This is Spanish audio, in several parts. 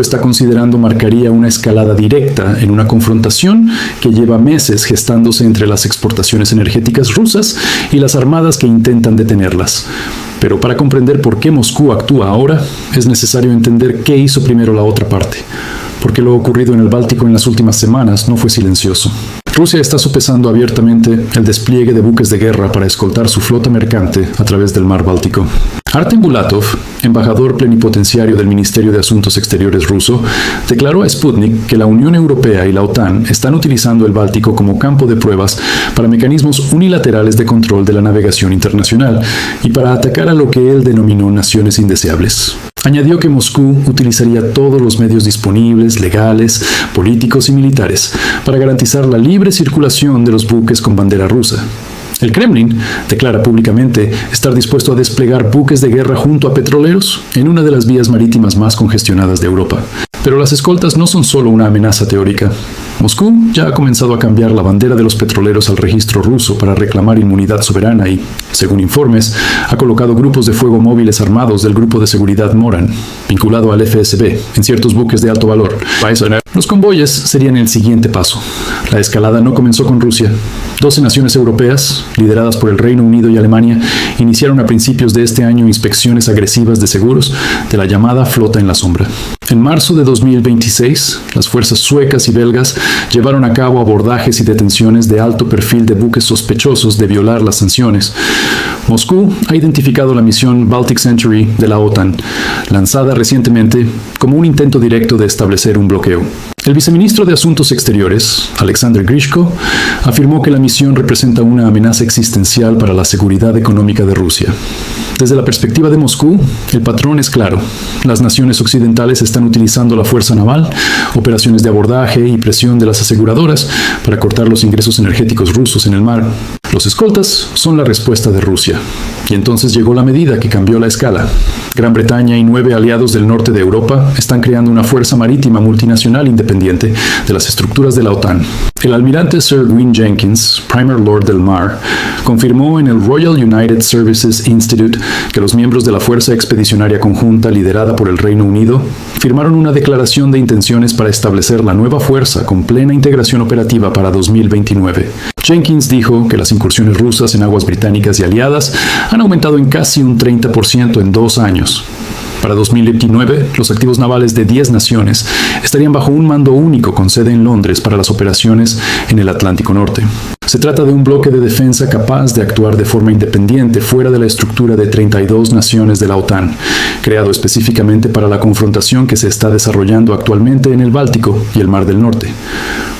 está considerando marcaría una escalada directa en una confrontación que lleva meses gestándose entre las exportaciones energéticas rusas y las armadas que intentan detenerlas. Pero para comprender por qué Moscú actúa ahora, es necesario entender qué hizo primero la otra parte, porque lo ocurrido en el Báltico en las últimas semanas no fue silencioso. Rusia está sopesando abiertamente el despliegue de buques de guerra para escoltar su flota mercante a través del mar Báltico. Artem Bulatov, embajador plenipotenciario del Ministerio de Asuntos Exteriores ruso, declaró a Sputnik que la Unión Europea y la OTAN están utilizando el Báltico como campo de pruebas para mecanismos unilaterales de control de la navegación internacional y para atacar a lo que él denominó naciones indeseables. Añadió que Moscú utilizaría todos los medios disponibles, legales, políticos y militares, para garantizar la libre circulación de los buques con bandera rusa. El Kremlin declara públicamente estar dispuesto a desplegar buques de guerra junto a petroleros en una de las vías marítimas más congestionadas de Europa. Pero las escoltas no son solo una amenaza teórica. Moscú ya ha comenzado a cambiar la bandera de los petroleros al registro ruso para reclamar inmunidad soberana y, según informes, ha colocado grupos de fuego móviles armados del grupo de seguridad Moran, vinculado al FSB, en ciertos buques de alto valor. Los convoyes serían el siguiente paso. La escalada no comenzó con Rusia. 12 naciones europeas, lideradas por el Reino Unido y Alemania, iniciaron a principios de este año inspecciones agresivas de seguros de la llamada Flota en la Sombra. En marzo de 2026, las fuerzas suecas y belgas llevaron a cabo abordajes y detenciones de alto perfil de buques sospechosos de violar las sanciones. Moscú ha identificado la misión Baltic Century de la OTAN, lanzada recientemente como un intento directo de establecer un bloqueo. El viceministro de Asuntos Exteriores, Alexander Grishko, afirmó que la misión representa una amenaza existencial para la seguridad económica de Rusia. Desde la perspectiva de Moscú, el patrón es claro. Las naciones occidentales están utilizando la fuerza naval, operaciones de abordaje y presión de las aseguradoras para cortar los ingresos energéticos rusos en el mar. Los escoltas son la respuesta de Rusia. Y entonces llegó la medida que cambió la escala. Gran Bretaña y 9 aliados del norte de Europa están creando una fuerza marítima multinacional independiente de las estructuras de la OTAN. El almirante Sir Gwyn Jenkins, Primer Lord del Mar, confirmó en el Royal United Services Institute que los miembros de la Fuerza Expedicionaria Conjunta liderada por el Reino Unido firmaron una declaración de intenciones para establecer la nueva fuerza con plena integración operativa para 2029. Jenkins dijo que las incursiones rusas en aguas británicas y aliadas han aumentado en casi un 30% en 2 años. Para 2029, los activos navales de 10 naciones estarían bajo un mando único con sede en Londres para las operaciones en el Atlántico Norte. Se trata de un bloque de defensa capaz de actuar de forma independiente fuera de la estructura de 32 naciones de la OTAN, creado específicamente para la confrontación que se está desarrollando actualmente en el Báltico y el Mar del Norte.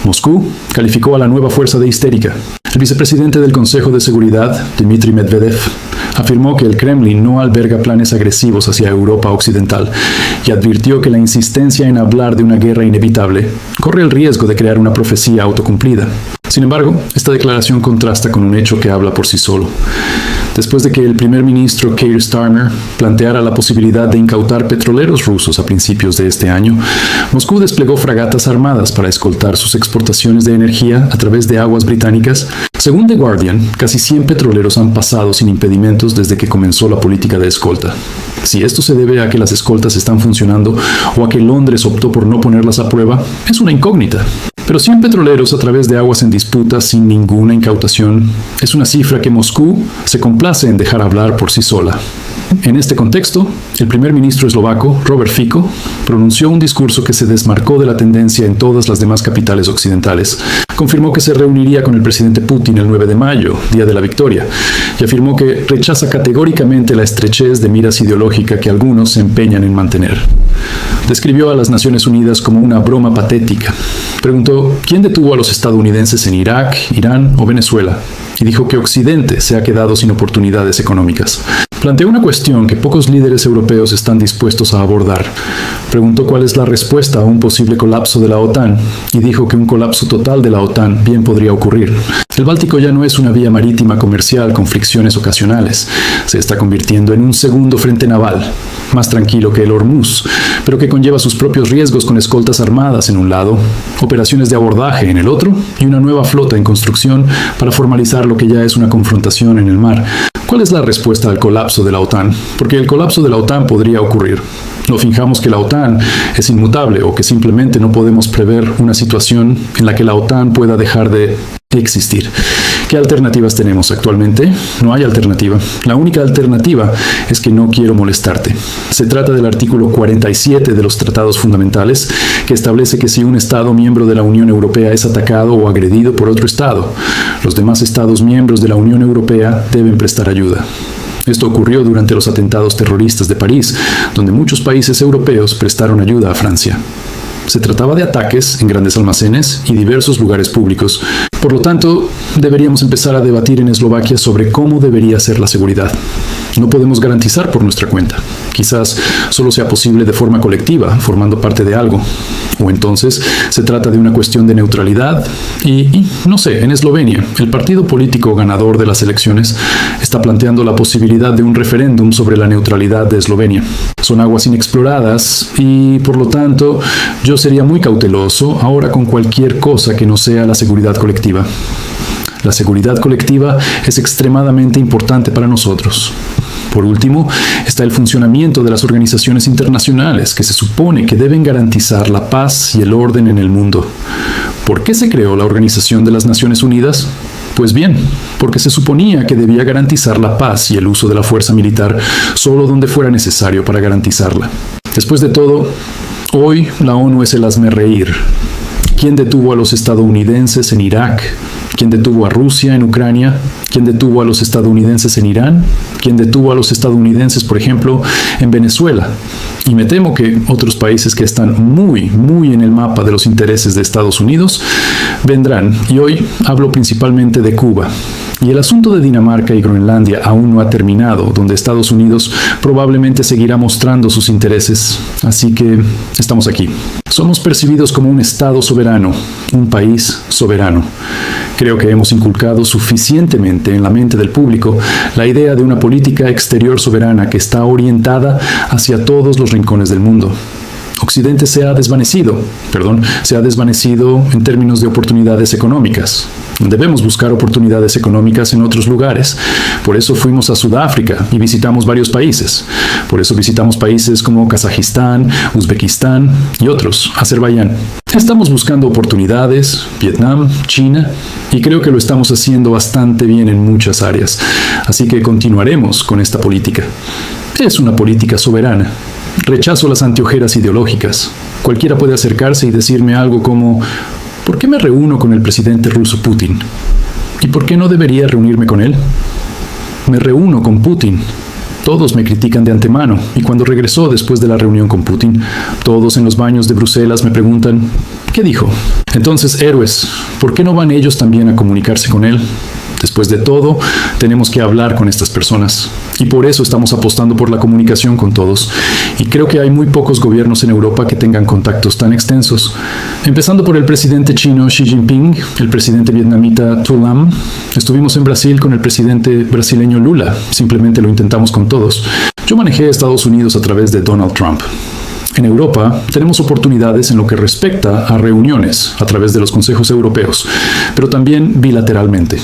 Moscú calificó a la nueva fuerza de histérica. El vicepresidente del Consejo de Seguridad, Dmitry Medvedev, afirmó que el Kremlin no alberga planes agresivos hacia Europa Occidental y advirtió que la insistencia en hablar de una guerra inevitable corre el riesgo de crear una profecía autocumplida. Sin embargo, esta declaración contrasta con un hecho que habla por sí solo. Después de que el primer ministro Keir Starmer planteara la posibilidad de incautar petroleros rusos a principios de este año, Moscú desplegó fragatas armadas para escoltar sus exportaciones de energía a través de aguas británicas. Según The Guardian, casi 100 petroleros han pasado sin impedimentos desde que comenzó la política de escolta. Si esto se debe a que las escoltas están funcionando o a que Londres optó por no ponerlas a prueba, es una incógnita. Pero 100 petroleros a través de aguas en disputa sin ninguna incautación es una cifra que Moscú se complace en dejar hablar por sí sola. En este contexto, el primer ministro eslovaco, Robert Fico, pronunció un discurso que se desmarcó de la tendencia en todas las demás capitales occidentales. Confirmó que se reuniría con el presidente Putin el 9 de mayo, día de la victoria, y afirmó que rechaza categóricamente la estrechez de miras ideológica que algunos se empeñan en mantener. Describió a las Naciones Unidas como una broma patética. Preguntó, ¿quién detuvo a los estadounidenses en Irak, Irán o Venezuela? Y dijo que Occidente se ha quedado sin oportunidades económicas. Planteó una cuestión que pocos líderes europeos están dispuestos a abordar. Preguntó cuál es la respuesta a un posible colapso de la OTAN y dijo que un colapso total de la OTAN bien podría ocurrir. El Báltico ya no es una vía marítima comercial con fricciones ocasionales. Se está convirtiendo en un segundo frente naval. más tranquilo que el Hormuz, pero que conlleva sus propios riesgos con escoltas armadas en un lado, operaciones de abordaje en el otro y una nueva flota en construcción para formalizar lo que ya es una confrontación en el mar. ¿Cuál es la respuesta al colapso de la OTAN? Porque el colapso de la OTAN podría ocurrir. No finjamos que la OTAN es inmutable o que simplemente no podemos prever una situación en la que la OTAN pueda dejar de existir. ¿Qué alternativas tenemos actualmente? No hay alternativa. La única alternativa es que no quiero molestarte. Se trata del artículo 47 de los Tratados Fundamentales, que establece que si un Estado miembro de la Unión Europea es atacado o agredido por otro Estado, los demás Estados miembros de la Unión Europea deben prestar ayuda. Esto ocurrió durante los atentados terroristas de París, donde muchos países europeos prestaron ayuda a Francia. Se trataba de ataques en grandes almacenes y diversos lugares públicos. Por lo tanto, deberíamos empezar a debatir en Eslovaquia sobre cómo debería ser la seguridad. No podemos garantizar por nuestra cuenta. Quizás solo sea posible de forma colectiva, formando parte de algo. O entonces se trata de una cuestión de neutralidad y no sé, en Eslovenia, el partido político ganador de las elecciones está planteando la posibilidad de un referéndum sobre la neutralidad de Eslovenia. Son aguas inexploradas y, por lo tanto, yo sería muy cauteloso ahora con cualquier cosa que no sea la seguridad colectiva. La seguridad colectiva es extremadamente importante para nosotros. Por último, está el funcionamiento de las organizaciones internacionales que se supone que deben garantizar la paz y el orden en el mundo. ¿Por qué se creó la Organización de las Naciones Unidas? Pues bien, porque se suponía que debía garantizar la paz y el uso de la fuerza militar solo donde fuera necesario para garantizarla. Después de todo, hoy la ONU es el hazmerreír. ¿Quién detuvo a los estadounidenses en Irak? ¿Quién detuvo a Rusia en Ucrania? ¿Quién detuvo a los estadounidenses en Irán? ¿Quién detuvo a los estadounidenses, por ejemplo, en Venezuela? Y me temo que otros países que están muy en el mapa de los intereses de Estados Unidos vendrán. Y hoy hablo principalmente de Cuba. Y el asunto de Dinamarca y Groenlandia aún no ha terminado, donde Estados Unidos probablemente seguirá mostrando sus intereses. Así que estamos aquí. Somos percibidos como un Estado soberano, un país soberano. Creo que hemos inculcado suficientemente en la mente del público la idea de una política exterior soberana que está orientada hacia todos los rincones del mundo. Occidente se ha desvanecido en términos de oportunidades económicas. Debemos buscar oportunidades económicas en otros lugares. Por eso fuimos a Sudáfrica y visitamos varios países. Por eso visitamos países como Kazajistán, Uzbekistán y otros, Azerbaiyán. Estamos buscando oportunidades, Vietnam, China, y creo que lo estamos haciendo bastante bien en muchas áreas. Así que continuaremos con esta política. Es una política soberana. Rechazo las anteojeras ideológicas. Cualquiera puede acercarse y decirme algo como: ¿por qué me reúno con el presidente ruso Putin? ¿Y por qué no debería reunirme con él? Me reúno con Putin. Todos me critican de antemano, y cuando regresó después de la reunión con Putin, todos en los baños de Bruselas me preguntan: ¿qué dijo? Entonces, héroes, ¿por qué no van ellos también a comunicarse con él? Después de todo, tenemos que hablar con estas personas. Y por eso estamos apostando por la comunicación con todos. Y creo que hay muy pocos gobiernos en Europa que tengan contactos tan extensos. Empezando por el presidente chino Xi Jinping, el presidente vietnamita Thu Lam. Estuvimos en Brasil con el presidente brasileño Lula. Simplemente lo intentamos con todos. Yo manejé a Estados Unidos a través de Donald Trump. En Europa tenemos oportunidades en lo que respecta a reuniones a través de los consejos europeos, pero también bilateralmente.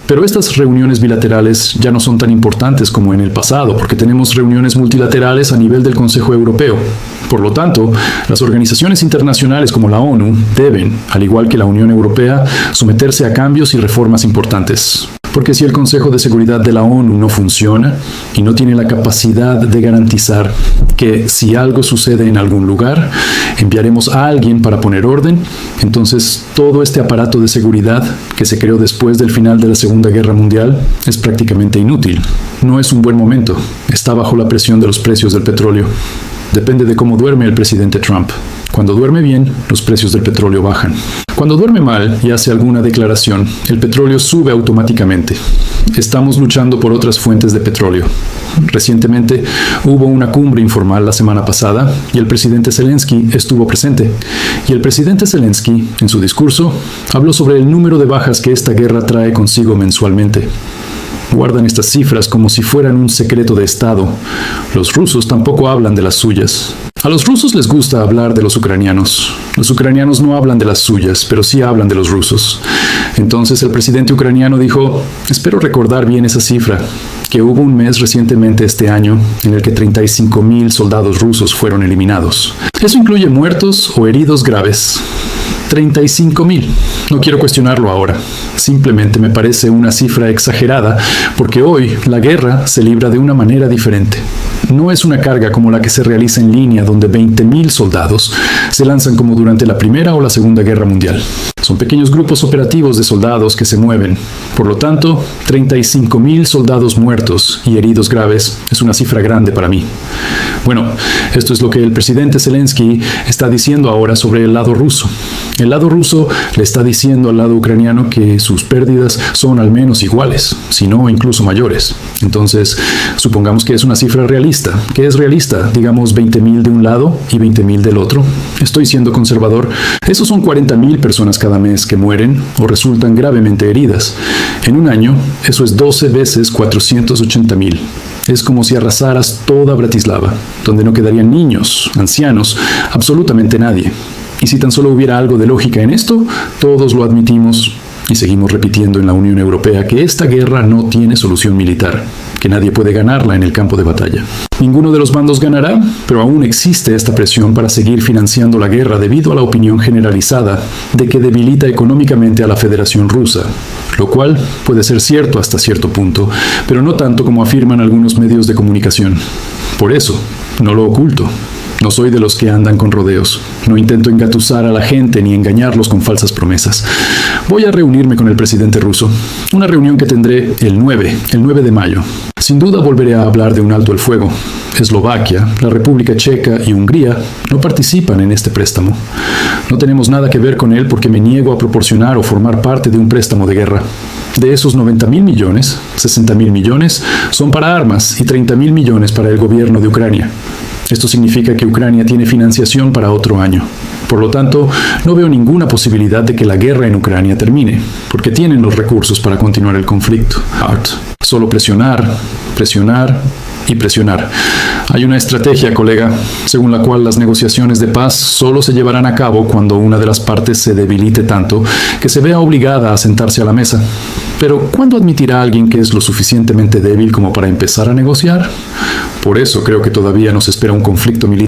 Pero estas reuniones bilaterales ya no son tan importantes como en el pasado, porque tenemos reuniones multilaterales a nivel del Consejo Europeo. Por lo tanto, las organizaciones internacionales como la ONU deben, al igual que la Unión Europea, someterse a cambios y reformas importantes. Porque si el Consejo de Seguridad de la ONU no funciona y no tiene la capacidad de garantizar que si algo sucede en algún lugar, enviaremos a alguien para poner orden, entonces todo este aparato de seguridad que se creó después del final de la Segunda Guerra Mundial es prácticamente inútil. No es un buen momento. Está bajo la presión de los precios del petróleo. Depende de cómo duerme el presidente Trump. Cuando duerme bien, los precios del petróleo bajan. Cuando duerme mal y hace alguna declaración, el petróleo sube automáticamente. Estamos luchando por otras fuentes de petróleo. Recientemente hubo una cumbre informal la semana pasada y el presidente Zelensky estuvo presente. Y el presidente Zelensky, en su discurso, habló sobre el número de bajas que esta guerra trae consigo mensualmente. Guardan estas cifras como si fueran un secreto de Estado. Los rusos tampoco hablan de las suyas. A los rusos les gusta hablar de los ucranianos. Los ucranianos no hablan de las suyas, pero sí hablan de los rusos. Entonces el presidente ucraniano dijo: espero recordar bien esa cifra, que hubo un mes recientemente este año en el que 35,000 soldados rusos fueron eliminados. Eso incluye muertos o heridos graves. 35,000. No quiero cuestionarlo ahora. Simplemente me parece una cifra exagerada porque hoy la guerra se libra de una manera diferente. No es una carga como la que se realiza en línea donde 20,000 soldados se lanzan como durante la Primera o la Segunda Guerra Mundial. Son pequeños grupos operativos de soldados que se mueven. Por lo tanto, 35,000 soldados muertos y heridos graves es una cifra grande para mí. Bueno, esto es lo que el presidente Zelensky está diciendo ahora sobre el lado ruso. El lado ruso le está diciendo al lado ucraniano que sus pérdidas son al menos iguales, si no incluso mayores. Entonces, supongamos que es una cifra realista. ¿Qué es realista? Digamos 20,000 de un lado y 20,000 del otro. Estoy siendo conservador. Esos son 40,000 personas cada mes que mueren o resultan gravemente heridas. En un año, eso es 12 veces 480,000. Es como si arrasaras toda Bratislava, donde no quedarían niños, ancianos, absolutamente nadie. Y si tan solo hubiera algo de lógica en esto, todos lo admitimos y seguimos repitiendo en la Unión Europea que esta guerra no tiene solución militar, que nadie puede ganarla en el campo de batalla. Ninguno de los bandos ganará, pero aún existe esta presión para seguir financiando la guerra debido a la opinión generalizada de que debilita económicamente a la Federación Rusa, lo cual puede ser cierto hasta cierto punto, pero no tanto como afirman algunos medios de comunicación. Por eso, no lo oculto. No soy de los que andan con rodeos. No intento engatusar a la gente ni engañarlos con falsas promesas. Voy a reunirme con el presidente ruso. Una reunión que tendré el 9 de mayo. Sin duda volveré a hablar de un alto el fuego. Eslovaquia, la República Checa y Hungría no participan en este préstamo. No tenemos nada que ver con él porque me niego a proporcionar o formar parte de un préstamo de guerra. De esos 90,000 millones, 60,000 millones son para armas y 30,000 millones para el gobierno de Ucrania. Esto significa que Ucrania tiene financiación para otro año. Por lo tanto, no veo ninguna posibilidad de que la guerra en Ucrania termine, porque tienen los recursos para continuar el conflicto. Solo presionar, presionar y presionar. Hay una estrategia, colega, según la cual las negociaciones de paz solo se llevarán a cabo cuando una de las partes se debilite tanto que se vea obligada a sentarse a la mesa. Pero, ¿cuándo admitirá alguien que es lo suficientemente débil como para empezar a negociar? Por eso creo que todavía nos espera un conflicto militar